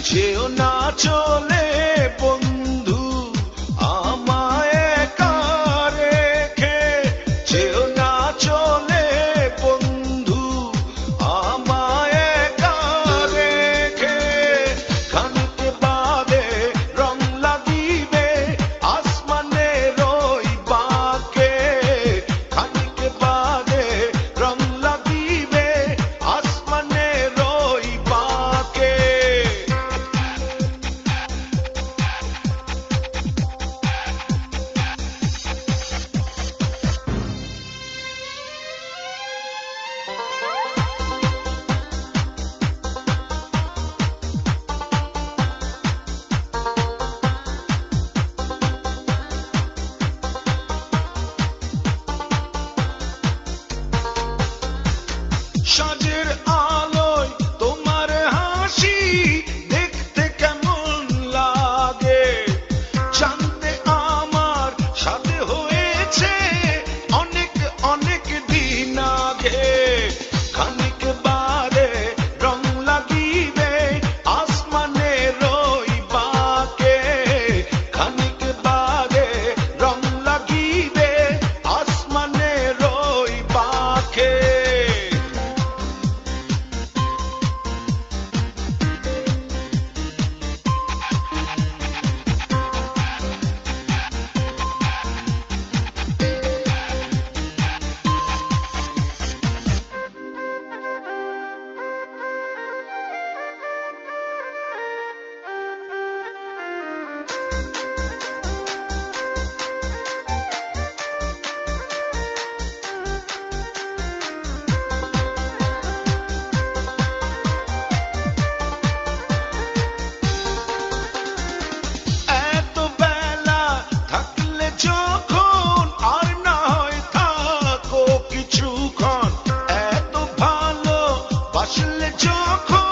যেও না চলে বন্ধু আমায় একা রেখে, যেও না চলে বন্ধু আমায় একা রেখে। খানিক বাদে রং লাগিবে আসমানের ওই বাঁকে, খানিক বাদে রং লাগিবে আসমানের ওই বাঁকে। সাজের আলোয় তোমার হাসি দেখতে কেমন লাগে, জানতে আমার সাথে হয়েছে অনেক অনেক দিন আগে। খানিক বাদে রং লাগিবে আসমানের ওই বাঁকে, খানিক বাদে রং লাগিবে আসমানের ওই বাঁকে। এত বেলা থাকলে যখন আর না হয় থাকো কিছুক্ষণ, এত ভালো বাসলে যখন